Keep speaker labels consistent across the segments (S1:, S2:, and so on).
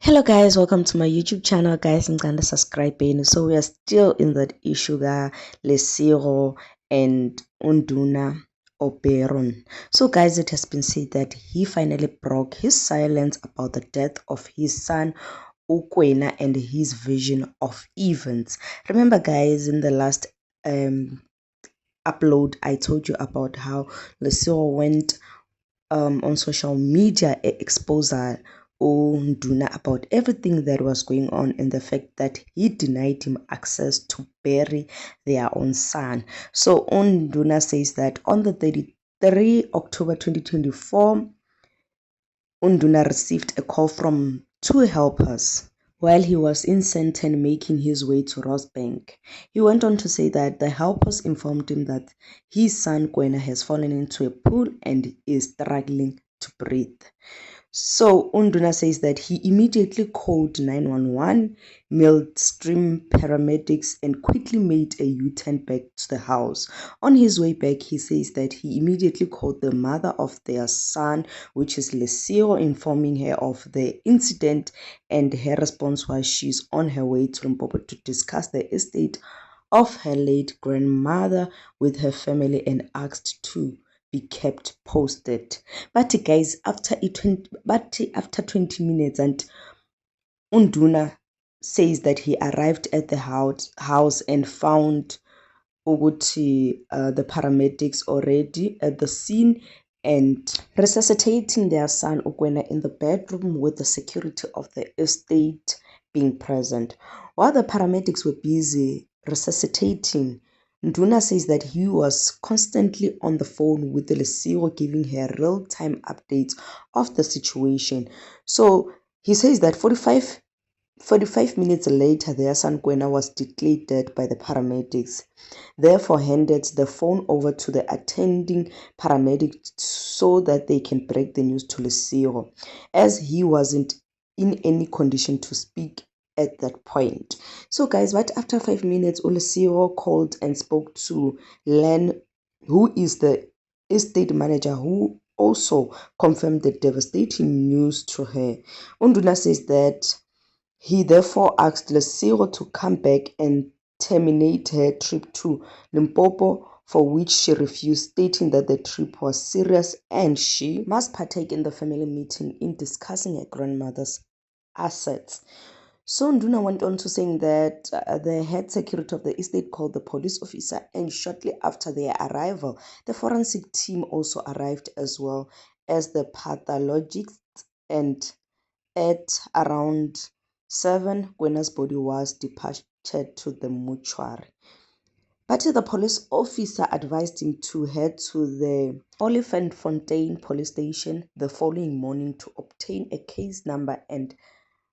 S1: Hello guys, welcome to my YouTube channel guys. I'm gonna subscribe in. So we are still in that issue that Lesiro and Ndhuna Oberon. So guys, it has been said that he finally broke his silence about the death of his son koana and his vision of events. Remember guys, in the last upload I told you about how Lesiro went on social media expose Ndhuna about everything that was going on and the fact that he denied him access to bury their own son. So Ndhuna says that on the 33 October 2024, Ndhuna received a call from two helpers while he was in Sandton making his way to Rosebank. He went on to say that the helpers informed him that his son koana has fallen into a pool and is struggling to breathe. So Ndhuna says that he immediately called 911, midstream paramedics, and quickly made a U-turn back to the house. On his way back, he says that he immediately called the mother of their son, which is Lesiro, informing her of the incident, and her response was she's on her way to Limpopo to discuss the estate of her late grandmother with her family and asked to be kept posted. But guys, after 20 minutes, and Ndhuna says that he arrived at the house and found the paramedics already at the scene and resuscitating their son koana in the bedroom with the security of the estate being present. While the paramedics were busy resuscitating, Ndhuna says that he was constantly on the phone with Lesiro, giving her real-time updates of the situation. So he says that 45 minutes later, their son koana was declared dead by the paramedics, therefore handed the phone over to the attending paramedic so that they can break the news to Lesiro, as he wasn't in any condition to speak at that point. So guys, right after 5 minutes, Lesiro called and spoke to Len, who is the estate manager, who also confirmed the devastating news to her. Ndhuna says that he therefore asked Lesiro to come back and terminate her trip to Limpopo, for which she refused, stating that the trip was serious and she must partake in the family meeting in discussing her grandmother's assets. So Ndhuna went on to saying that the head security of the estate called the police officer, and shortly after their arrival, the forensic team also arrived as well as the pathologists, and at around 7, koana's body was dispatched to the mortuary. But the police officer advised him to head to the Oliphantfontein police station the following morning to obtain a case number and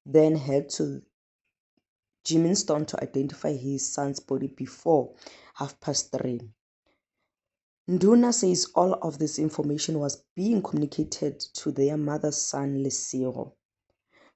S1: then head to Germiston to identify his son's body before 3:30. Ndhuna says all of this information was being communicated to their mother's son, Lesiro.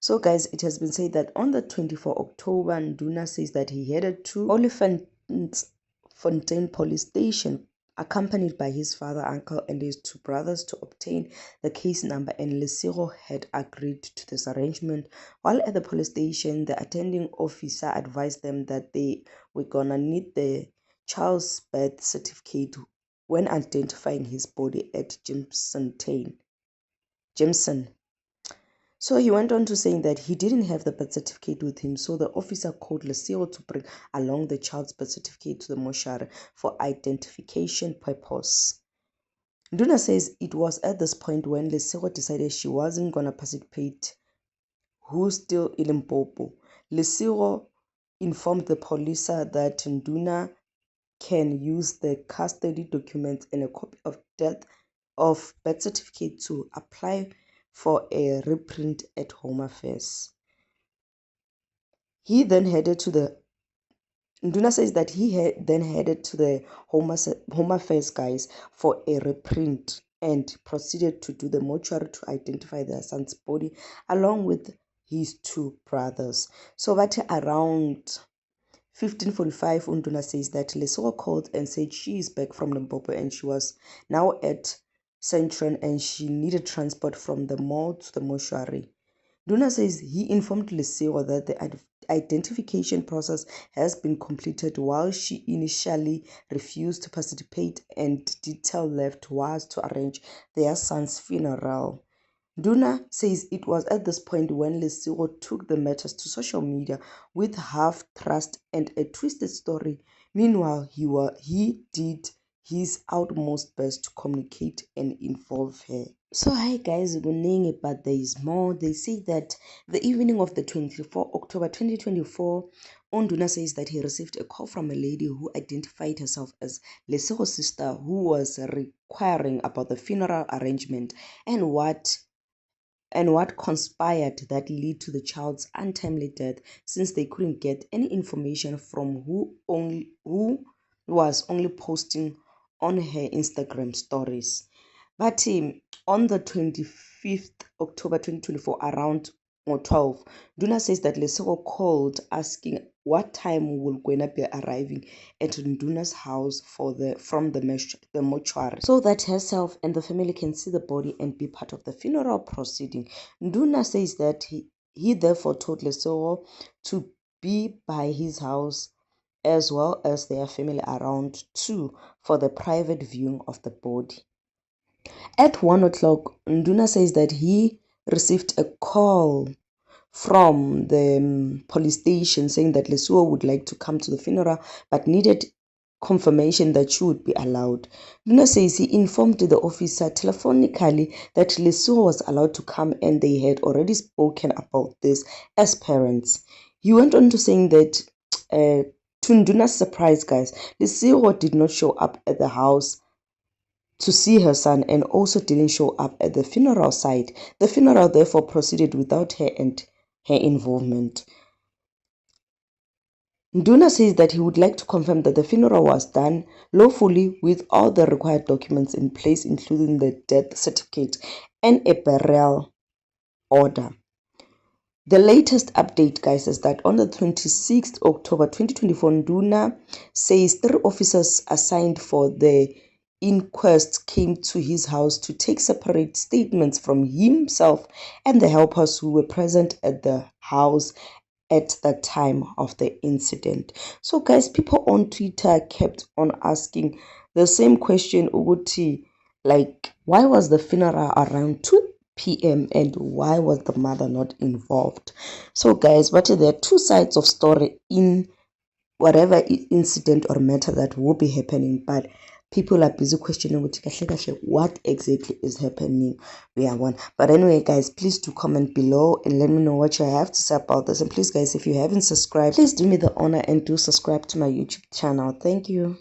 S1: So guys, it has been said that on the 24th October, Ndhuna says that he headed to Oliphantfontein police station accompanied by his father, uncle, and his two brothers to obtain the case number, and Lesiro had agreed to this arrangement. While at the police station, the attending officer advised them that they were gonna need the child's birth certificate when identifying his body at Jameson. So he went on to saying that he didn't have the birth certificate with him, so the officer called Lesiro to bring along the child's birth certificate to the mortuary for identification purpose. Ndhuna says it was at this point when Lesiro decided she wasn't going to participate, who's still in Limpopo. Lesiro informed the police that Ndhuna can use the custody documents and a copy of birth certificate to apply for a reprint at Home Affairs. He then headed to the Ndhuna says that then headed to the Home Affairs guys for a reprint and proceeded to do the mortuary to identify their son's body along with his two brothers. So that around 15:45, Ndhuna says that Lesiro called and said she is back from Limpopo and she was now at Centron and she needed transport from the mall to the mortuary. Ndhuna says he informed Lesego that the identification process has been completed while she initially refused to participate, and detail left was to arrange their son's funeral. Ndhuna says it was at this point when Lesego took the matters to social media with half-trust and a twisted story. Meanwhile, he did his utmost best to communicate and involve her. So hi guys, kuningi, but there is more. They say that the evening of the 24 October 2024, Ndhuna says that he received a call from a lady who identified herself as Lesego's sister, who was requiring about the funeral arrangement and what conspired that lead to the child's untimely death, since they couldn't get any information from who was only posting on her Instagram stories. But on the 25th October 2024, around 12, Ndhuna says that Lesego called asking what time will Gwena be arriving at Nduna's house from the mortuary, so that herself and the family can see the body and be part of the funeral proceeding. Ndhuna says that he therefore told Lesego to be by his house as well as their family around 2 for the private viewing of the body. At 1 o'clock, Ndhuna says that he received a call from the police station saying that Lesuo would like to come to the funeral but needed confirmation that she would be allowed. Ndhuna says he informed the officer telephonically that Lesuo was allowed to come and they had already spoken about this as parents. He went on to saying that to Nduna's surprise, guys, Lesuo did not show up at the house to see her son and also didn't show up at the funeral site. The funeral therefore proceeded without her and her involvement. Ndhuna says that he would like to confirm that the funeral was done lawfully with all the required documents in place, including the death certificate and a burial order. The latest update, guys, is that on the 26th October 2024, Ndhuna says 3 officers assigned for the inquest came to his house to take separate statements from himself and the helpers who were present at the house at the time of the incident. So guys, people on Twitter kept on asking the same question, Uguti, like, why was the funeral around 2 p.m. and why was the mother not involved? So guys, but there are two sides of story in whatever incident or matter that will be happening, but people are busy questioning what exactly is happening. We are one. But anyway, guys, please do comment below and let me know what you have to say about this. And please, guys, if you haven't subscribed, please do me the honor and do subscribe to my YouTube channel. Thank you.